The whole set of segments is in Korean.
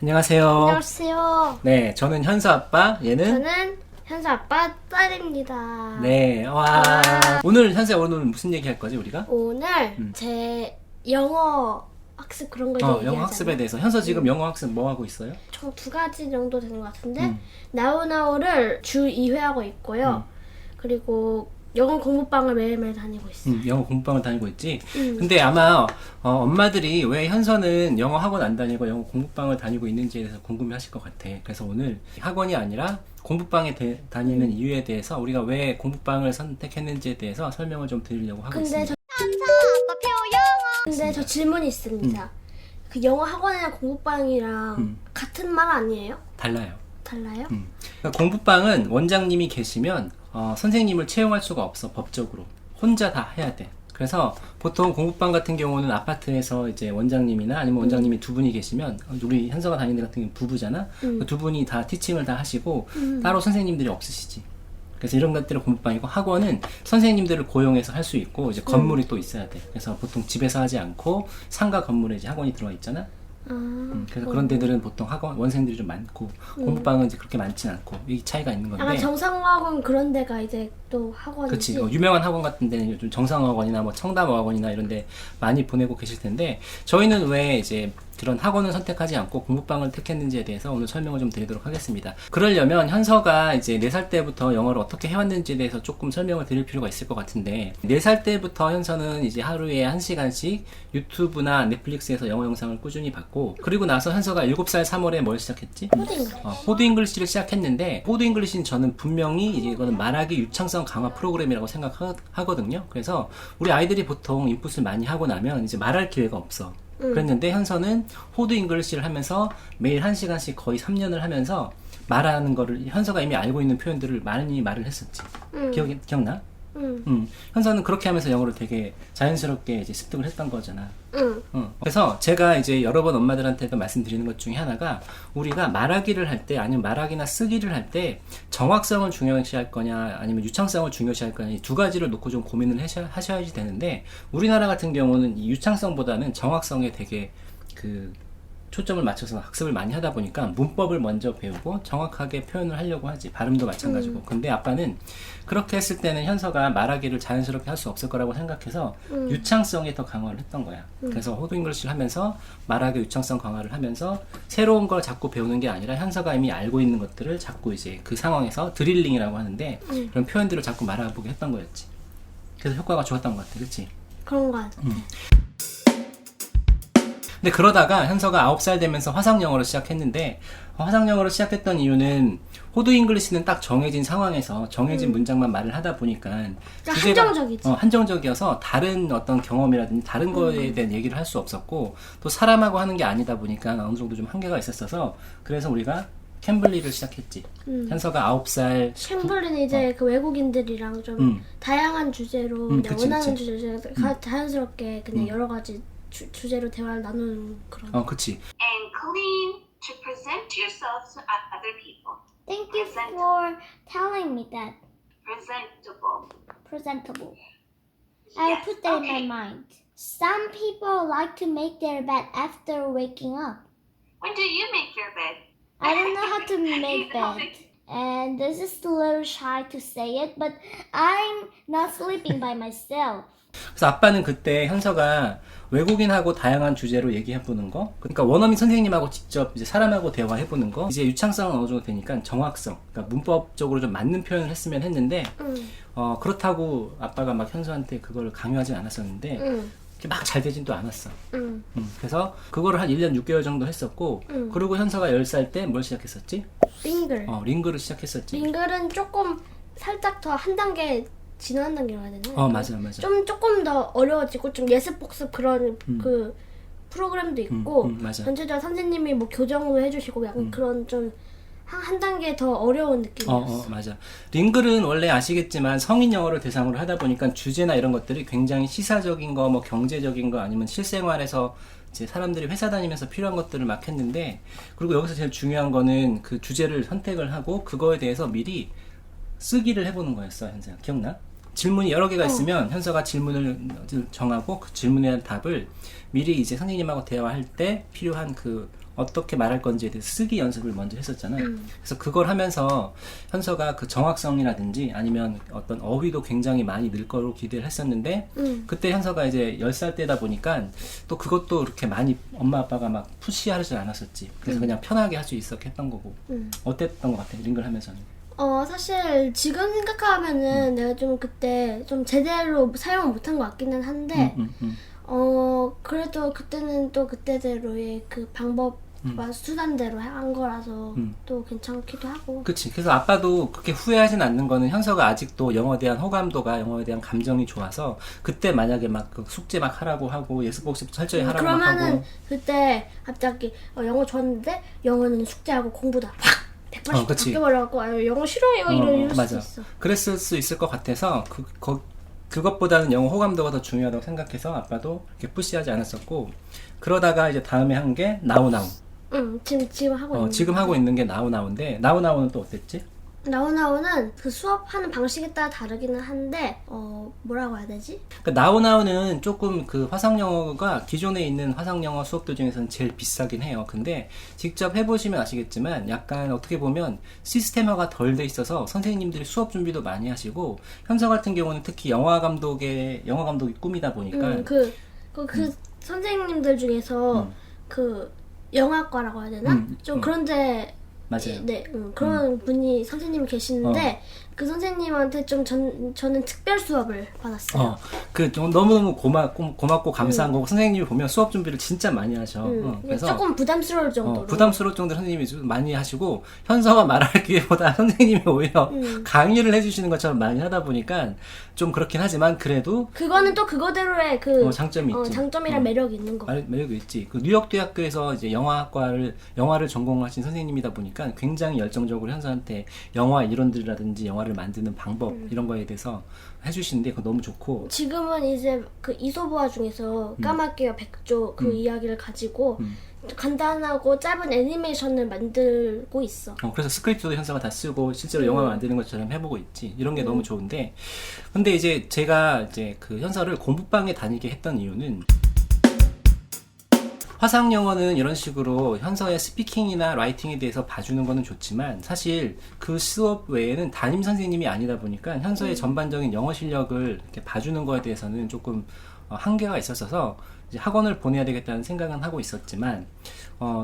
안녕하세요. 안녕하세요. 네, 저는 현수 아빠, 얘는 저는 현수 아빠 딸입니다. 네, 와. 오늘 현수야, 오늘 무슨 얘기 할 거지 우리가? 오늘 제 영어 학습 그런 걸 얘기하잖아요. 영어 학습에 대해서. 현수 지금 영어 학습 뭐 하고 있어요? 총 2가지 정도 되는 것 같은데 나우나우를 주 2회 하고 있고요. 그리고 영어 공부방을 매일매일 다니고 있어요. 영어 공부방을 다니고 있지. 근데 아마 엄마들이 왜 현서는 영어 학원 안 다니고 영어 공부방을 다니고 있는지에 대해서 궁금해하실 것 같아. 그래서 오늘 학원이 아니라 공부방에 다니는 이유에 대해서 우리가 왜 공부방을 선택했는지에 대해서 설명을 좀 드리려고 하고 있습니다. 근데 저 질문이 있습니다. 그 영어 학원이랑 공부방이랑 같은 말 아니에요? 달라요. 달라요? 그러니까 공부방은 원장님이 계시면 선생님을 채용할 수가 없어. 법적으로 혼자 다 해야 돼. 그래서 보통 공부방 같은 경우는 아파트에서 이제 원장님이나 아니면 원장님이 두 분이 계시면, 우리 현서가 다니는 데 같은 경우는 부부잖아. 그 두 분이 다 티칭을 다 하시고 따로 선생님들이 없으시지. 그래서 이런 것들을 공부방이고, 학원은 선생님들을 고용해서 할 수 있고 이제 건물이 또 있어야 돼. 그래서 보통 집에서 하지 않고 상가 건물에 이제 학원이 들어와 있잖아. 그래서 그런 데들은 보통 학원 원생들이 좀 많고, 공부방은 이제 그렇게 많진 않고, 이 차이가 있는 건데. 약간 정상학원 그런 데가 이제 또 학원이지. 그렇지. 유명한 학원 같은 데는 요즘 정상학원이나 뭐 청담학원이나 이런 데 많이 보내고 계실 텐데, 저희는 왜 이제 그런 학원을 선택하지 않고 공부방을 택했는지에 대해서 오늘 설명을 좀 드리도록 하겠습니다. 그러려면 현서가 이제 4살 때부터 영어를 어떻게 해왔는지에 대해서 조금 설명을 드릴 필요가 있을 것 같은데, 4살 때부터 현서는 이제 하루에 1시간씩 유튜브나 넷플릭스에서 영어 영상을 꾸준히 봤고, 그리고 나서 현서가 7살 3월에 뭘 시작했지? 호드 잉글리시를 시작했는데, 호드 잉글리시는 저는 분명히 이제 이거는 말하기 유창성 강화 프로그램이라고 생각하거든요. 그래서 우리 아이들이 보통 인풋을 많이 하고 나면 이제 말할 기회가 없어. 그랬는데 현서는 호드 잉글리시를 하면서 매일 1시간씩 거의 3년을 하면서 말하는 거를, 현서가 이미 알고 있는 표현들을 많이 말을 했었지. 기억나? 현서는 그렇게 하면서 영어를 되게 자연스럽게 이제 습득을 했던 거잖아. 그래서 제가 이제 여러 번 엄마들한테도 말씀드리는 것 중에 하나가, 우리가 말하기를 할 때, 아니면 말하기나 쓰기를 할 때 정확성을 중요시할 거냐 아니면 유창성을 중요시할 거냐, 이 두 가지를 놓고 좀 고민을 하셔야지 되는데, 우리나라 같은 경우는 이 유창성보다는 정확성에 되게 초점을 맞춰서 학습을 많이 하다 보니까 문법을 먼저 배우고 정확하게 표현을 하려고 하지. 발음도 마찬가지고. 근데 아빠는 그렇게 했을 때는 현서가 말하기를 자연스럽게 할 수 없을 거라고 생각해서 유창성에 더 강화를 했던 거야. 그래서 호드 잉글리시를 하면서 말하기 유창성 강화를 하면서 새로운 걸 자꾸 배우는 게 아니라 현서가 이미 알고 있는 것들을 자꾸 이제 그 상황에서 드릴링이라고 하는데, 그런 표현들을 자꾸 말해보게 했던 거였지. 그래서 효과가 좋았던 것 같아. 그치? 그런 거 같아. 근데 그러다가 현서가 9살 되면서 화상영어를 시작했는데, 화상영어를 시작했던 이유는 호드 잉글리시는 딱 정해진 상황에서 정해진 문장만 말을 하다 보니까 주제가 한정적이지. 한정적이어서 다른 어떤 경험이라든지 다른 거에 대한 얘기를 할 수 없었고, 또 사람하고 하는 게 아니다 보니까 어느 정도 좀 한계가 있었어서, 그래서 우리가 캠블리를 시작했지. 현서가 9살. 캠블리는 이제 그 외국인들이랑 좀 다양한 주제로 그냥 그치, 원하는 그치. 주제로 자연스럽게 그냥 여러 가지 주제로 대화를 나누는 그런. 그치. And clean to present yourself to other people. Thank you for telling me that. Presentable. Presentable. Yes, I'll put that in okay. my mind. Some people like to make their bed after waking up. When do you make your bed? I don't know how to make You know, bed. And this is a little shy to say it, but I'm not sleeping by myself. 그래서 아빠는 그때 현서가 외국인하고 다양한 주제로 얘기해보는 거, 그러니까 원어민 선생님하고 직접 이제 사람하고 대화해보는 거, 이제 유창성은 어느 정도 되니까 정확성, 그러니까 문법적으로 좀 맞는 표현을 했으면 했는데, 그렇다고 아빠가 막 현서한테 그걸 강요하진 않았었는데, 막 잘 되진 또 않았어. 그래서 그거를 한 1년 6개월 정도 했었고, 그리고 현서가 10살 때 뭘 시작했었지? 링글. 링글을 시작했었지. 링글은 조금 살짝 더 한 단계 진화한 단계로 해야 되나? 맞아. 좀 조금 더 어려워지고 좀 예습복습 그런 그 프로그램도 있고 맞아. 전체적으로 선생님이 뭐 교정도 해주시고 약간 그런 좀 한 단계 더 어려운 느낌이었어. 맞아. 링글은 원래 아시겠지만 성인 영어를 대상으로 하다 보니까 주제나 이런 것들이 굉장히 시사적인 거, 뭐 경제적인 거, 아니면 실생활에서 이제 사람들이 회사 다니면서 필요한 것들을 막 했는데, 그리고 여기서 제일 중요한 거는 그 주제를 선택을 하고 그거에 대해서 미리 쓰기를 해보는 거였어. 현서야, 기억나? 질문이 여러 개가 있으면 현서가 질문을 정하고 그 질문에 대한 답을 미리 이제 선생님하고 대화할 때 필요한 그 어떻게 말할 건지에 대해서 쓰기 연습을 먼저 했었잖아요. 그래서 그걸 하면서 현서가 그 정확성이라든지 아니면 어떤 어휘도 굉장히 많이 늘 거로 기대를 했었는데 그때 현서가 이제 10살 때다 보니까 또 그것도 그렇게 많이 엄마 아빠가 막 푸시하지 않았었지. 그래서 그냥 편하게 할 수 있었게 했던 거고. 어땠던 것 같아? 링글 하면서는. 사실 지금 생각하면은 내가 좀 그때 좀 제대로 사용을 못한 것 같기는 한데 그래도 그때는 또 그때대로의 그 방법과 수단대로 한 거라서 또 괜찮기도 하고. 그치. 그래서 아빠도 그렇게 후회하진 않는 거는 현서가 아직도 영어에 대한 호감도가 영어에 대한 감정이 좋아서 그때 만약에 막 그 숙제 막 하라고 하고 예습복습 철저히 하라고 막 그러면은 하고 그때 갑자기 영어 좋았는데 영어는 숙제하고 공부다 확 180도 그치. 바뀌어버려갖고 영어 싫어요 이럴 수도 맞아. 있어. 그랬을 수 있을 것 같아서 그것보다는 영어 호감도가 더 중요하다고 생각해서 아빠도 이렇게 푸시하지 않았었고 그러다가 이제 다음에 한 게 나우나우. 지금 하고 있는 지금 하고 있는 게 나우나우인데 나우나우는 또 어땠지? 나우나우는 그 수업하는 방식에 따라 다르기는 한데 뭐라고 해야 되지? 그러니까 나우나우는 조금 그 화상영어가 기존에 있는 화상영어 수업들 중에서는 제일 비싸긴 해요. 근데 직접 해보시면 아시겠지만 약간 어떻게 보면 시스템화가 덜 돼 있어서 선생님들이 수업 준비도 많이 하시고 현서 같은 경우는 특히 영화 감독이 꿈이다 보니까 그 선생님들 중에서 그 영화과라고 해야 되나? 좀 그런데 맞아요. 네, 그런 분이 선생님이 계시는데 그 선생님한테 좀 저는 특별 수업을 받았어요. 너무너무 고맙고 감사한 거고 선생님이 보면 수업 준비를 진짜 많이 하셔. 그래서 조금 부담스러울 정도로. 부담스러울 정도로 선생님이 좀 많이 하시고 현서가 말할 기회보다 선생님이 오히려 강의를 해주시는 것처럼 많이 하다 보니까 좀 그렇긴 하지만 그래도 그거는 또 그거대로의 그 장점이 있지. 장점이랑 매력이 있는 거. 매력이 있지. 그 뉴욕 대학교에서 이제 영화를 전공하신 선생님이다 보니까 굉장히 열정적으로 현서한테 영화 이론들이라든지 영화를 만드는 방법 이런 거에 대해서 해주시는데 그거 너무 좋고 지금은 이제 그 이소부화 중에서 까마귀와 백조 그 이야기를 가지고 간단하고 짧은 애니메이션을 만들고 있어. 그래서 스크립트도 현서가 다 쓰고 실제로 영화 만드는 것처럼 해보고 있지. 이런 게 너무 좋은데 근데 이제 제가 이제 그 현서를 공부방에 다니게 했던 이유는 화상 영어는 이런 식으로 현서의 스피킹이나 라이팅에 대해서 봐주는 거는 좋지만 사실 그 수업 외에는 담임 선생님이 아니다 보니까 현서의 전반적인 영어 실력을 이렇게 봐주는 거에 대해서는 조금 한계가 있었어서 이제 학원을 보내야 되겠다는 생각은 하고 있었지만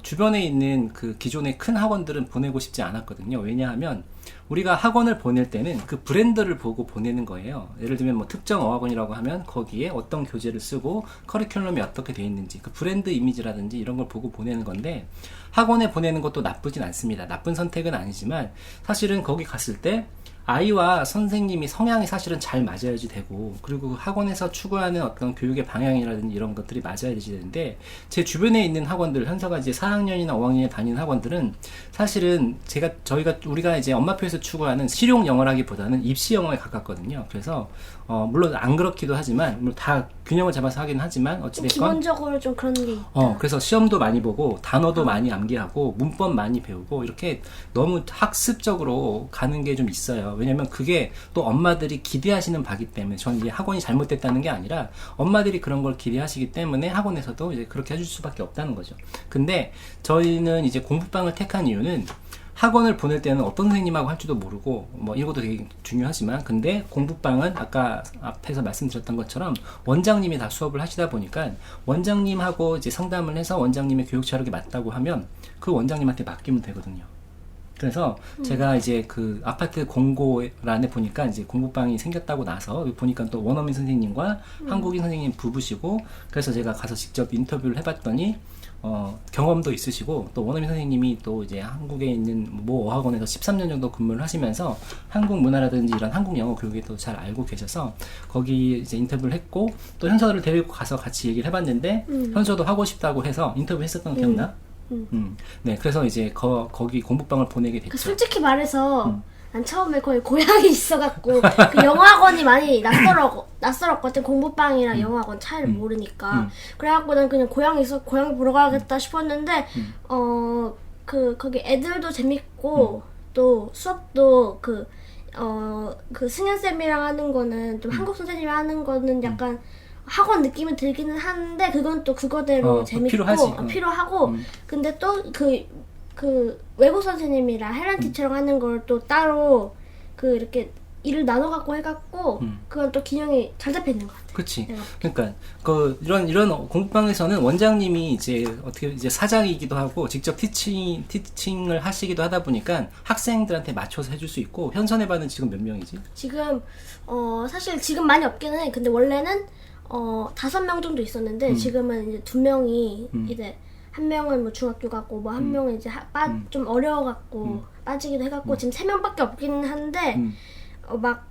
주변에 있는 그 기존의 큰 학원들은 보내고 싶지 않았거든요. 왜냐하면 우리가 학원을 보낼 때는 그 브랜드를 보고 보내는 거예요. 예를 들면 뭐 특정 어학원이라고 하면 거기에 어떤 교재를 쓰고 커리큘럼이 어떻게 돼 있는지 그 브랜드 이미지라든지 이런 걸 보고 보내는 건데 학원에 보내는 것도 나쁘진 않습니다. 나쁜 선택은 아니지만 사실은 거기 갔을 때 아이와 선생님이 성향이 사실은 잘 맞아야지 되고 그리고 학원에서 추구하는 어떤 교육의 방향이라든지 이런 것들이 맞아야지 되는데 제 주변에 있는 학원들 현서가 이제 4학년이나 5학년에 다니는 학원들은 사실은 우리가 이제 엄마표에서 추구하는 실용 영어라기보다는 입시 영어에 가깝거든요. 그래서 물론 안 그렇기도 하지만 물론 다 균형을 잡아서 하긴 하지만 어찌됐건 기본적으로 좀 그런 게 있다. 그래서 시험도 많이 보고 단어도 많이 암기하고 문법 많이 배우고 이렇게 너무 학습적으로 가는 게 좀 있어요. 왜냐면 그게 또 엄마들이 기대하시는 바기 때문에 저는 이제 학원이 잘못됐다는 게 아니라 엄마들이 그런 걸 기대하시기 때문에 학원에서도 이제 그렇게 해줄 수밖에 없다는 거죠. 근데 저희는 이제 공부방을 택한 이유는 학원을 보낼 때는 어떤 선생님하고 할지도 모르고 뭐 이것도 되게 중요하지만 근데 공부방은 아까 앞에서 말씀드렸던 것처럼 원장님이 다 수업을 하시다 보니까 원장님하고 이제 상담을 해서 원장님의 교육 체력이 맞다고 하면 그 원장님한테 맡기면 되거든요. 그래서 제가 이제 그 아파트 공고란에 보니까 이제 공부방이 생겼다고 나서 보니까 또 원어민 선생님과 한국인 선생님 부부시고 그래서 제가 가서 직접 인터뷰를 해봤더니 경험도 있으시고 또 원어민 선생님이 또 이제 한국에 있는 모 어학원에서 13년 정도 근무를 하시면서 한국 문화라든지 이런 한국 영어 교육에 또 잘 알고 계셔서 거기 이제 인터뷰를 했고 또 현서를 데리고 가서 같이 얘기를 해봤는데 현서도 하고 싶다고 해서 인터뷰 했었던 거 기억나? 네, 그래서 이제 거기 공부방을 보내게 됐죠. 솔직히 말해서 난 처음에 거의 고향이 있어갖고 그 영어학원이 많이 낯설었거든. 공부방이랑 영어학원 차이를 모르니까. 그래갖고 난 그냥 고향이 보러 가겠다 싶었는데 거기 애들도 재밌고 또 수업도 그 승현쌤이랑 하는 거는 좀 한국 선생님이 하는 거는 약간 학원 느낌이 들기는 하는데 그건 또 그거대로 재밌고 필요하지. 필요하고 근데 또 그 외국 선생님이랑 헬렌 티처랑 하는 걸 또 따로 그 이렇게 일을 나눠 갖고 해갖고 그건 또 균형이 잘 잡혀 있는 것 같아요. 그치. 내가 그러니까 이런 공부방에서는 원장님이 이제 어떻게 이제 사장이기도 하고 직접 티칭을 하시기도 하다 보니까 학생들한테 맞춰서 해줄 수 있고 현선의 반은 지금 몇 명이지? 지금 사실 지금 많이 없기는 해. 근데 원래는 5명 정도 있었는데 지금은 이제 2명이 이제 한 명은 뭐 중학교 갔고 뭐 한 명은 이제 좀 어려워갖고 빠지기도 해갖고 지금 3명밖에 없기는 한데 막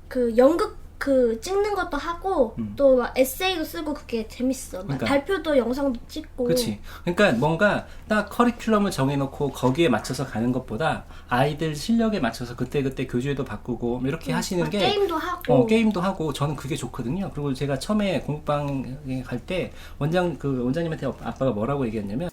그 연극 그 찍는 것도 하고 또 막 에세이도 쓰고 그게 재밌어. 막 그러니까. 발표도 영상도 찍고. 그치. 그러니까 뭔가 딱 커리큘럼을 정해놓고 거기에 맞춰서 가는 것보다 아이들 실력에 맞춰서 그때그때 교재도 바꾸고 이렇게 하시는 막 게 게임도 하고. 게임도 하고 저는 그게 좋거든요. 그리고 제가 처음에 공부방에 갈 때 원장님한테 아빠가 뭐라고 얘기했냐면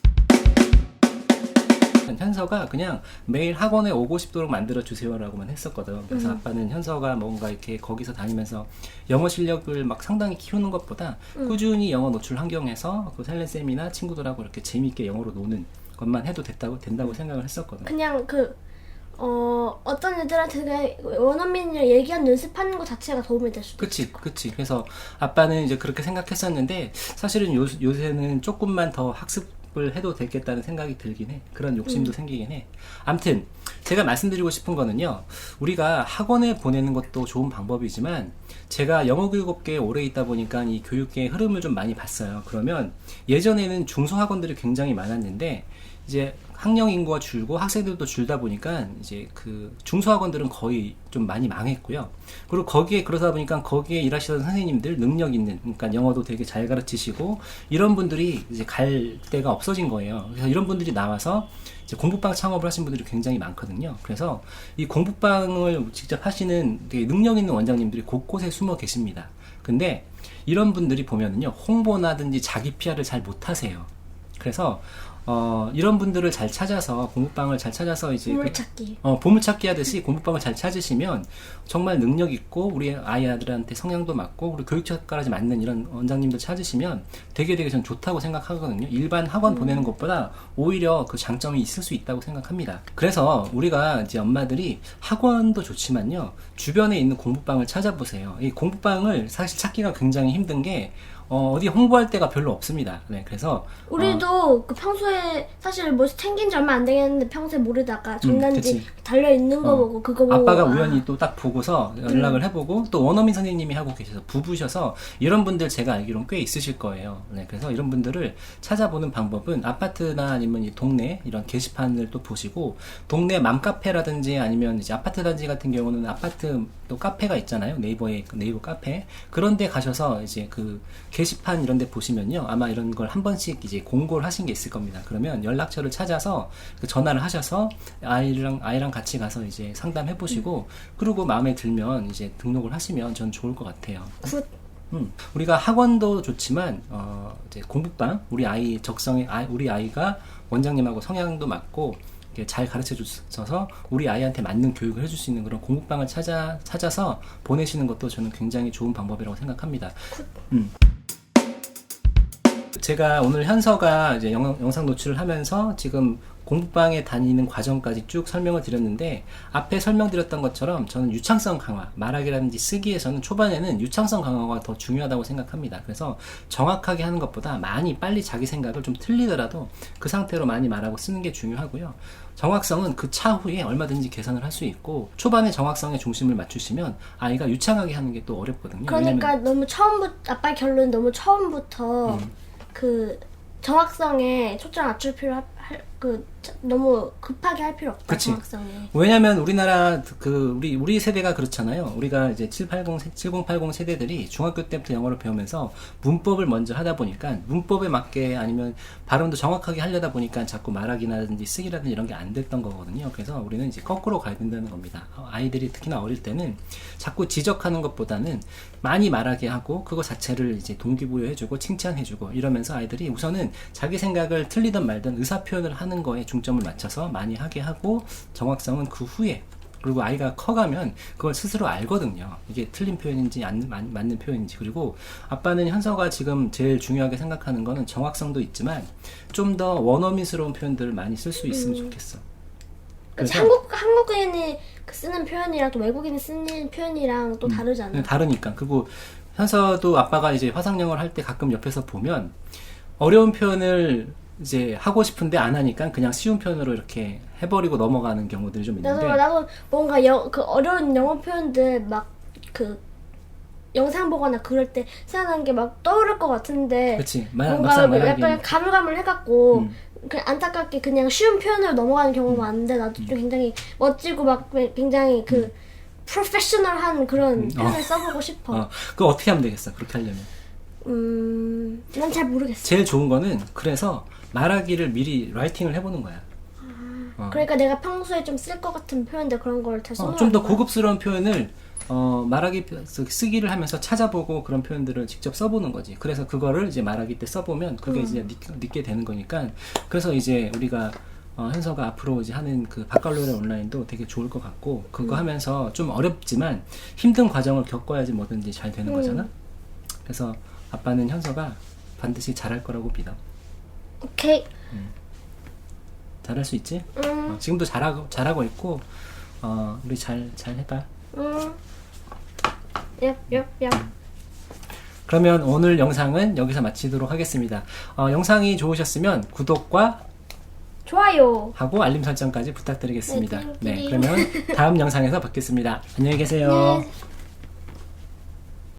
현서가 그냥 매일 학원에 오고 싶도록 만들어 주세요라고만 했었거든. 그래서 아빠는 현서가 뭔가 이렇게 거기서 다니면서 영어 실력을 막 상당히 키우는 것보다 꾸준히 영어 노출 환경에서 그 셀렌 쌤이나 친구들하고 이렇게 재미있게 영어로 노는 것만 해도 된다고 생각을 했었거든. 그냥 어떤 애들한테 그냥 원어민이랑 얘기한 연습하는 것 자체가 도움이 될 수도 있어. 그치. 그래서 아빠는 이제 그렇게 생각했었는데 사실은 요새는 조금만 더 학습을 해도 되겠다는 생각이 들긴 해. 그런 욕심도 생기긴 해. 암튼 제가 말씀드리고 싶은 거는요. 우리가 학원에 보내는 것도 좋은 방법이지만 제가 영어 교육업계에 오래 있다 보니까 이 교육계의 흐름을 좀 많이 봤어요. 그러면 예전에는 중소학원들이 굉장히 많았는데 이제 학령 인구가 줄고 학생들도 줄다 보니까 이제 그 중소학원들은 거의 좀 많이 망했고요. 그리고 그러다 보니까 거기에 일하시던 선생님들 능력 있는, 그러니까 영어도 되게 잘 가르치시고 이런 분들이 이제 갈 데가 없어진 거예요. 그래서 이런 분들이 나와서 이제 공부방 창업을 하신 분들이 굉장히 많거든요. 그래서 이 공부방을 직접 하시는 되게 능력 있는 원장님들이 곳곳에 숨어 계십니다. 근데 이런 분들이 보면은요, 홍보나든지 자기 PR을 잘 못하세요. 그래서 이런 분들을 잘 찾아서 공부방을 잘 찾아서 이제 보물찾기. 보물찾기 하듯이 공부방을 잘 찾으시면 정말 능력 있고 우리 아이들한테 성향도 맞고 우리 교육적까지 맞는 이런 원장님들 찾으시면 되게 전 좋다고 생각하거든요. 일반 학원 보내는 것보다 오히려 그 장점이 있을 수 있다고 생각합니다. 그래서 우리가 이제 엄마들이 학원도 좋지만요, 주변에 있는 공부방을 찾아보세요. 이 공부방을 사실 찾기가 굉장히 힘든 게 어디 홍보할 데가 별로 없습니다. 네, 그래서 우리도 그 평소에 사실 뭐 챙긴 지 얼마 안 되겠는데 평소에 모르다가 전단지 그치. 달려 있는 거 보고 그거 보고 아빠가 우연히 또 딱 보고서 연락을 해보고 또 원어민 선생님이 하고 계셔서 부부셔서 이런 분들 제가 알기로는 꽤 있으실 거예요. 네, 그래서 이런 분들을 찾아보는 방법은 아파트나 아니면 이 동네 이런 게시판을 또 보시고 동네 맘카페라든지 아니면 이제 아파트 단지 같은 경우는 아파트 또 카페가 있잖아요. 네이버 카페 그런 데 가셔서 이제 그 게시판 이런 데 보시면요, 아마 이런 걸 한 번씩 이제 공고를 하신 게 있을 겁니다. 그러면 연락처를 찾아서 그 전화를 하셔서 아이랑 같이 가서 이제 상담해 보시고 그리고 마음에 들면 이제 등록을 하시면 전 좋을 것 같아요. 굿. 우리가 학원도 좋지만 이제 공부방 우리 아이 적성에 우리 아이가 원장님하고 성향도 맞고 잘 가르쳐 주셔서 우리 아이한테 맞는 교육을 해줄 수 있는 그런 공부방을 찾아서 보내시는 것도 저는 굉장히 좋은 방법이라고 생각합니다. 제가 오늘 현서가 이제 영상 노출을 하면서 지금 공부방에 다니는 과정까지 쭉 설명을 드렸는데 앞에 설명드렸던 것처럼 저는 유창성 강화, 말하기라든지 쓰기에서는 초반에는 유창성 강화가 더 중요하다고 생각합니다. 그래서 정확하게 하는 것보다 빨리 자기 생각을 좀 틀리더라도 그 상태로 많이 말하고 쓰는 게 중요하고요. 정확성은 그 차후에 얼마든지 개선을 할 수 있고 초반에 정확성에 중심을 맞추시면 아이가 유창하게 하는 게 또 어렵거든요. 그러니까 너무 아빠 결론 너무 처음부터 그 정확성에 초점 맞출 너무 급하게 할 필요 없다. 그치. 정확성에. 왜냐면 우리나라 우리 세대가 그렇잖아요. 우리가 이제 7080 세대들이 중학교 때부터 영어를 배우면서 문법을 먼저 하다 보니까 문법에 맞게 아니면 발음도 정확하게 하려다 보니까 자꾸 말하기라든지 쓰기라든지 이런 게 안 됐던 거거든요. 그래서 우리는 이제 거꾸로 가야 된다는 겁니다. 아이들이 특히나 어릴 때는 자꾸 지적하는 것보다는 많이 말하게 하고 그거 자체를 이제 동기부여해주고 칭찬해주고 이러면서 아이들이 우선은 자기 생각을 틀리든 말든 의사 표현을 하는 거에 중점을 맞춰서 많이 하게 하고 정확성은 그 후에 그리고 아이가 커가면 그걸 스스로 알거든요. 이게 틀린 표현인지 맞는 표현인지. 그리고 아빠는 현서가 지금 제일 중요하게 생각하는 거는 정확성도 있지만 좀 더 원어민스러운 표현들을 많이 쓸 수 있으면 좋겠어. 그치, 한국인이 쓰는 표현이랑 또 외국인이 쓰는 표현이랑 또 다르잖아. 다르니까. 그리고 현서도 아빠가 이제 화상영어를 할 때 가끔 옆에서 보면 어려운 표현을 이제 하고 싶은데 안 하니까 그냥 쉬운 표현으로 이렇게 해버리고 넘어가는 경우들이 좀 있는데. 나도 뭔가 그 어려운 영어 표현들 막 그 영상 보거나 그럴 때 생각나는 게 막 떠오를 것 같은데. 그치. 뭔가 막상 말하기에는. 약간 가물가물 해갖고 그냥 안타깝게 그냥 쉬운 표현으로 넘어가는 경우가 많은데 나도 좀 굉장히 멋지고 막 굉장히 그 프로페셔널한 그런 표현을 써보고 싶어. 그거 어떻게 하면 되겠어? 그렇게 하려면. 난 잘 모르겠어. 제일 좋은 거는 그래서 말하기를 미리 라이팅을 해보는 거야. 그러니까 내가 평소에 좀 쓸 것 같은 표현들 그런 걸 잘 써놓는 좀 더 고급스러운 표현을 말하기 쓰기를 하면서 찾아보고 그런 표현들을 직접 써보는 거지. 그래서 그거를 이제 말하기 때 써보면 그게 이제 늦게 되는 거니까. 그래서 이제 우리가 현서가 앞으로 이제 하는 그 바칼로레 온라인도 되게 좋을 것 같고, 그거 하면서 좀 어렵지만 힘든 과정을 겪어야지 뭐든지 잘 되는 거잖아. 그래서 아빠는 현서가 반드시 잘할 거라고 믿어. 오케이. 잘할 수 있지? 지금도 잘하고 있고, 우리 잘 해봐. 얍. 그러면 오늘 영상은 여기서 마치도록 하겠습니다. 영상이 좋으셨으면 구독과 좋아요. 하고 알림 설정까지 부탁드리겠습니다. 네, 네, 그러면 다음 영상에서 뵙겠습니다. 안녕히 계세요. 네.